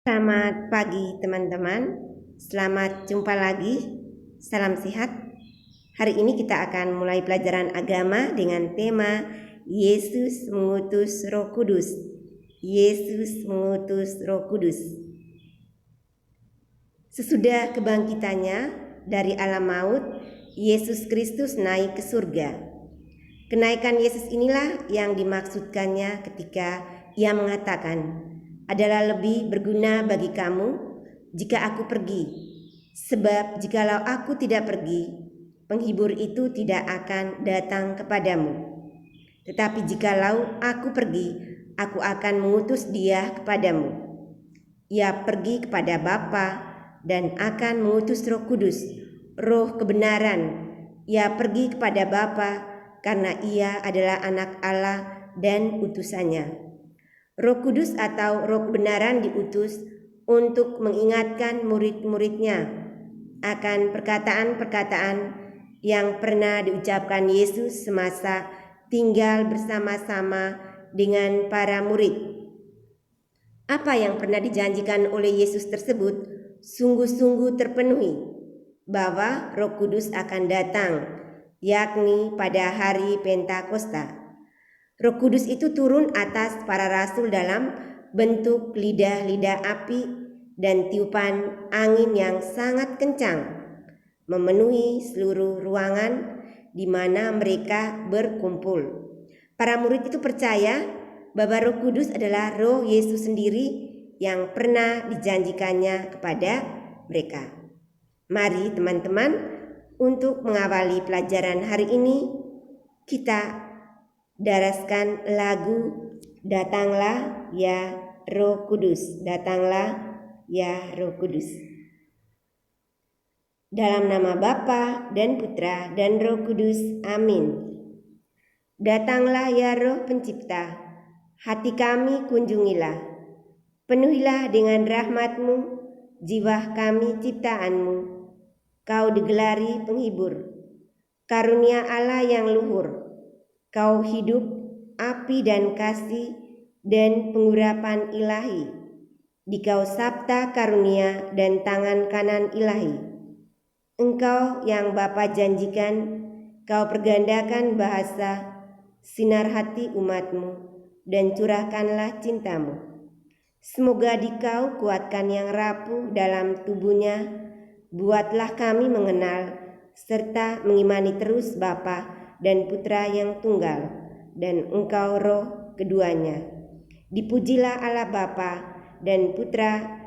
Selamat pagi teman-teman, selamat jumpa lagi, salam sehat. Hari ini kita akan mulai pelajaran agama dengan tema Yesus mengutus Roh Kudus. Yesus mengutus Roh Kudus. Sesudah kebangkitannya dari alam maut, Yesus Kristus naik ke surga. Kenaikan Yesus inilah yang dimaksudkannya ketika ia mengatakan, adalah lebih berguna bagi kamu jika aku pergi. Sebab jikalau aku tidak pergi, penghibur itu tidak akan datang kepadamu. Tetapi jikalau aku pergi, aku akan mengutus dia kepadamu. Ia pergi kepada Bapa dan akan mengutus Roh Kudus, Roh kebenaran. Ia pergi kepada Bapa karena ia adalah anak Allah dan utusannya. Roh Kudus atau Roh kebenaran diutus untuk mengingatkan murid-muridnya akan perkataan-perkataan yang pernah diucapkan Yesus semasa tinggal bersama-sama dengan para murid. Apa yang pernah dijanjikan oleh Yesus tersebut sungguh-sungguh terpenuhi, bahwa Roh Kudus akan datang, yakni pada hari Pentakosta. Roh Kudus itu turun atas para rasul dalam bentuk lidah-lidah api dan tiupan angin yang sangat kencang, memenuhi seluruh ruangan di mana mereka berkumpul. Para murid itu percaya bahwa Roh Kudus adalah Roh Yesus sendiri yang pernah dijanjikannya kepada mereka. Mari teman-teman, untuk mengawali pelajaran hari ini, kita daraskan lagu Datanglah ya Roh Kudus. Datanglah ya Roh Kudus. Dalam nama Bapa dan Putra dan Roh Kudus. Amin. Datanglah ya Roh Pencipta, hati kami kunjungilah. Penuhilah dengan rahmat-Mu jiwa kami ciptaanmu. Kau digelari penghibur, karunia Allah yang luhur. Kau hidup, api dan kasih, dan pengurapan ilahi. Dikau sabta karunia dan tangan kanan ilahi. Engkau yang Bapa janjikan, kau pergandakan bahasa, sinar hati umatmu, dan curahkanlah cintamu. Semoga dikau kuatkan yang rapuh dalam tubuhnya, buatlah kami mengenal, serta mengimani terus Bapa dan Putra yang tunggal, dan Engkau Roh keduanya. Dipujilah Allah Bapa dan Putra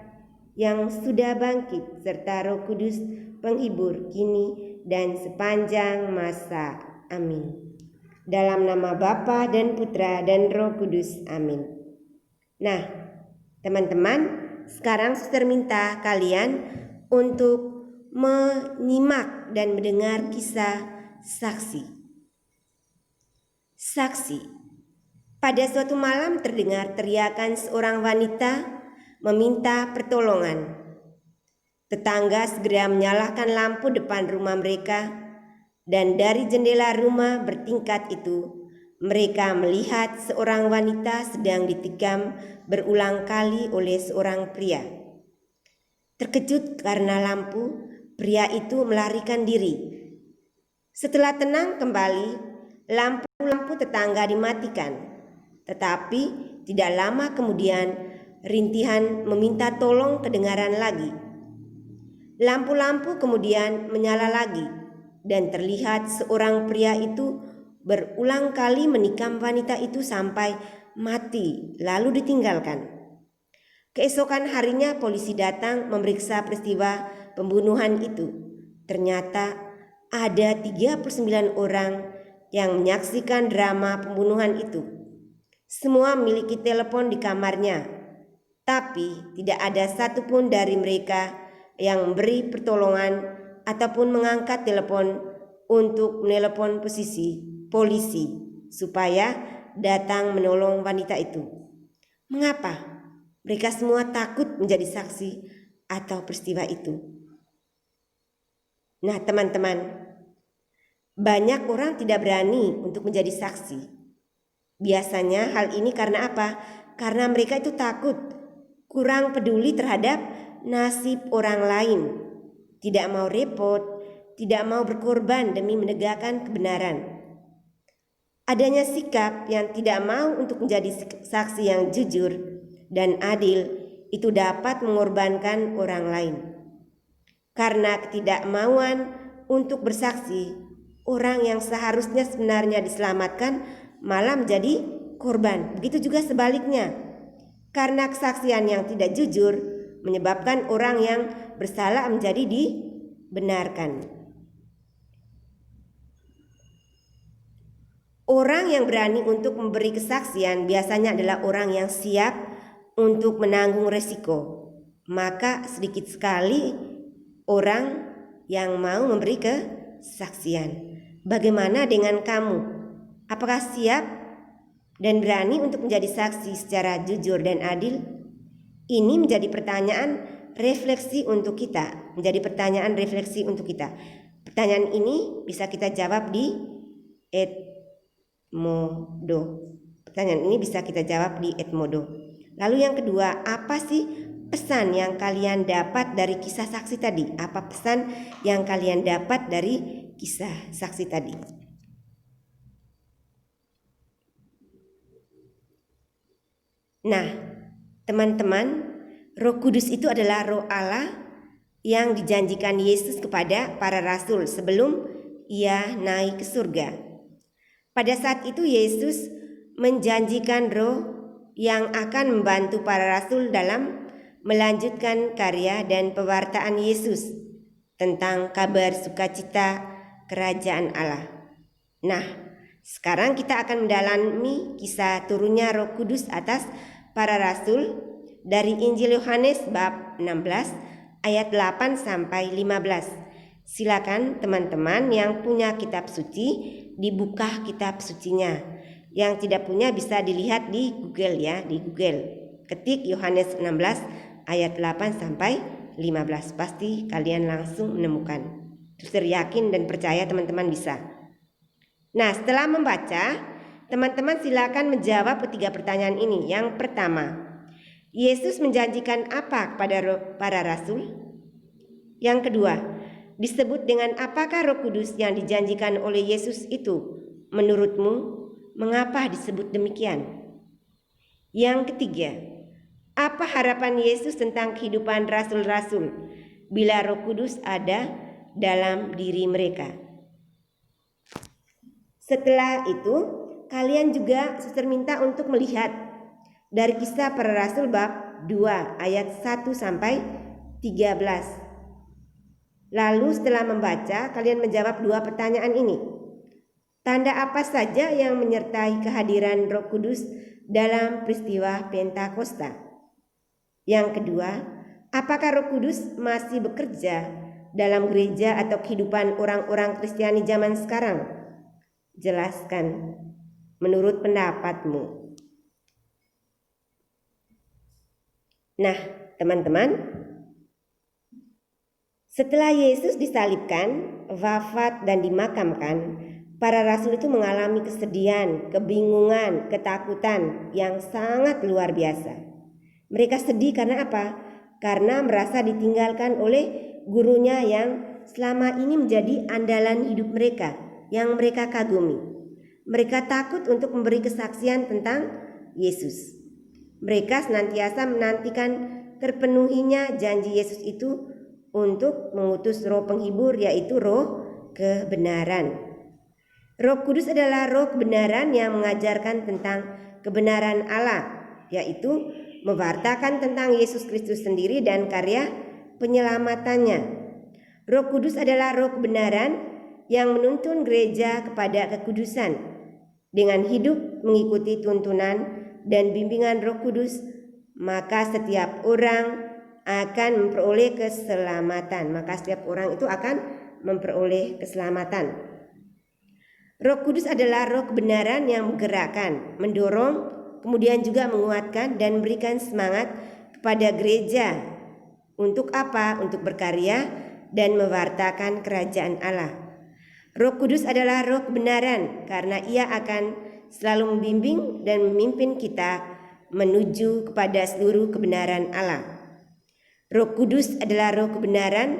yang sudah bangkit, serta Roh Kudus penghibur kini dan sepanjang masa. Amin. Dalam nama Bapa dan Putra dan Roh Kudus. Amin. Nah, teman-teman, sekarang suster minta kalian untuk menyimak dan mendengar kisah saksi. Saksi. Pada suatu malam terdengar teriakan seorang wanita meminta pertolongan. Tetangga segera menyalakan lampu depan rumah mereka, dan dari jendela rumah bertingkat itu mereka melihat seorang wanita sedang ditikam berulang kali oleh seorang pria. Terkejut karena lampu, pria itu melarikan diri. Setelah tenang kembali, lampu tetangga dimatikan, tetapi tidak lama kemudian rintihan meminta tolong kedengaran lagi. Lampu-lampu kemudian menyala lagi, dan terlihat seorang pria itu berulang kali menikam wanita itu sampai mati, lalu ditinggalkan. Keesokan harinya polisi datang memeriksa peristiwa pembunuhan itu. Ternyata ada 39 orang yang menyaksikan drama pembunuhan itu. Semua memiliki telepon di kamarnya, tapi tidak ada satupun dari mereka yang memberi pertolongan ataupun mengangkat telepon untuk menelepon polisi supaya datang menolong wanita itu. Mengapa? Mereka semua takut menjadi saksi atau peristiwa itu. Nah, teman-teman, banyak orang tidak berani untuk menjadi saksi. Biasanya hal ini karena apa? Karena mereka itu takut kurang peduli terhadap nasib orang lain, tidak mau repot, tidak mau berkorban demi menegakkan kebenaran. Adanya sikap yang tidak mau untuk menjadi saksi yang jujur dan adil itu dapat mengorbankan orang lain. Karena ketidakmauan untuk bersaksi, orang yang seharusnya sebenarnya diselamatkan malah menjadi korban. Begitu juga sebaliknya. Karena kesaksian yang tidak jujur menyebabkan orang yang bersalah menjadi dibenarkan. Orang yang berani untuk memberi kesaksian biasanya adalah orang yang siap untuk menanggung resiko. Maka sedikit sekali orang yang mau memberi kesaksian. Bagaimana dengan kamu? Apakah siap dan berani untuk menjadi saksi secara jujur dan adil? Ini menjadi pertanyaan refleksi untuk kita. Pertanyaan ini bisa kita jawab di Edmodo. Lalu yang kedua, apa sih pesan yang kalian dapat dari kisah saksi tadi? Apa pesan yang kalian dapat dari kisah saksi tadi? Nah, teman-teman, Roh Kudus itu adalah Roh Allah yang dijanjikan Yesus kepada para rasul sebelum ia naik ke surga. Pada saat itu Yesus menjanjikan Roh yang akan membantu para rasul dalam melanjutkan karya dan pewartaan Yesus tentang kabar sukacita kerajaan Allah. Nah, sekarang kita akan mendalami kisah turunnya Roh Kudus atas para rasul dari Injil Yohanes bab 16 ayat 8 sampai 15. Silakan teman-teman yang punya kitab suci dibuka kitab sucinya. Yang tidak punya bisa dilihat di Google ya, di Google. Ketik Yohanes 16 ayat 8 sampai 15. Pasti kalian langsung menemukan. Terus yakin dan percaya teman-teman bisa. Nah, setelah membaca, teman-teman silakan menjawab ketiga pertanyaan ini. Yang pertama, Yesus menjanjikan apa kepada para rasul? Yang kedua, disebut dengan apakah Roh Kudus yang dijanjikan oleh Yesus itu? Menurutmu, mengapa disebut demikian? Yang ketiga, apa harapan Yesus tentang kehidupan rasul-rasul bila Roh Kudus ada dalam diri mereka? Setelah itu, kalian juga suster minta untuk melihat dari kisah para rasul bab 2 ayat 1 sampai 13. Lalu setelah membaca, kalian menjawab dua pertanyaan ini. Tanda apa saja yang menyertai kehadiran Roh Kudus dalam peristiwa Pentakosta? Yang kedua, apakah Roh Kudus masih bekerja dalam gereja atau kehidupan orang-orang Kristiani zaman sekarang? Jelaskan menurut pendapatmu. Nah, teman-teman, setelah Yesus disalibkan, wafat dan dimakamkan, para rasul itu mengalami kesedihan, kebingungan, ketakutan yang sangat luar biasa. Mereka sedih karena apa? Karena merasa ditinggalkan oleh gurunya yang selama ini menjadi andalan hidup mereka, yang mereka kagumi. Mereka takut untuk memberi kesaksian tentang Yesus. Mereka senantiasa menantikan terpenuhinya janji Yesus itu untuk mengutus Roh penghibur, yaitu Roh kebenaran. Roh Kudus adalah Roh kebenaran yang mengajarkan tentang kebenaran Allah, yaitu mewartakan tentang Yesus Kristus sendiri dan karya penyelamatannya. Roh Kudus adalah Roh kebenaran yang menuntun gereja kepada kekudusan. Dengan hidup mengikuti tuntunan dan bimbingan Roh Kudus, maka setiap orang akan memperoleh keselamatan. Roh Kudus adalah Roh kebenaran yang menggerakkan, mendorong, kemudian juga menguatkan dan memberikan semangat kepada gereja. Untuk apa? Untuk berkarya dan mewartakan kerajaan Allah. Roh Kudus adalah Roh kebenaran karena ia akan selalu membimbing dan memimpin kita menuju kepada seluruh kebenaran Allah. Roh Kudus adalah roh kebenaran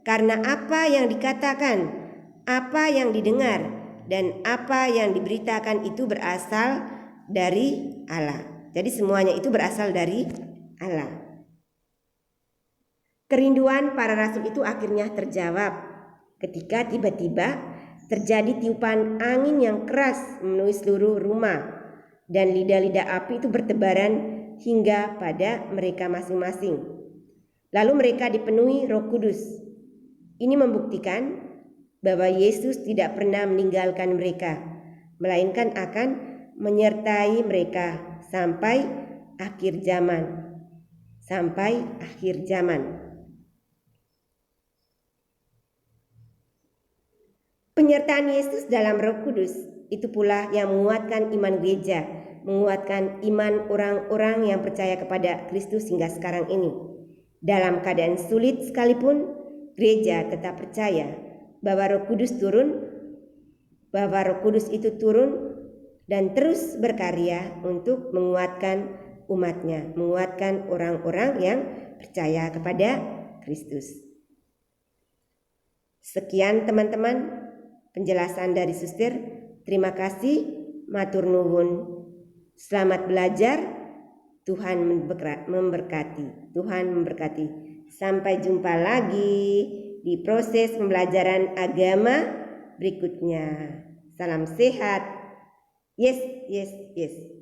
karena apa yang dikatakan, apa yang didengar, dan apa yang diberitakan itu berasal dari Allah. Jadi semuanya itu berasal dari Allah. Kerinduan para rasul itu akhirnya terjawab ketika tiba-tiba terjadi tiupan angin yang keras memenuhi seluruh rumah dan lidah-lidah api itu bertebaran hingga pada mereka masing-masing. Lalu mereka dipenuhi Roh Kudus. Ini membuktikan bahwa Yesus tidak pernah meninggalkan mereka, melainkan akan menyertai mereka sampai akhir zaman. Sampai akhir zaman. Penyertaan Yesus dalam Roh Kudus itu pula yang menguatkan iman gereja, menguatkan iman orang-orang yang percaya kepada Kristus hingga sekarang ini. Dalam keadaan sulit sekalipun, gereja tetap percaya bahwa Roh Kudus itu turun dan terus berkarya untuk menguatkan umatnya, menguatkan orang-orang yang percaya kepada Kristus. Sekian teman-teman penjelasan dari Suster. Terima kasih, matur nuwun. Selamat belajar. Tuhan memberkati. Tuhan memberkati. Sampai jumpa lagi di proses pembelajaran agama berikutnya. Salam sehat. Yes, yes, yes.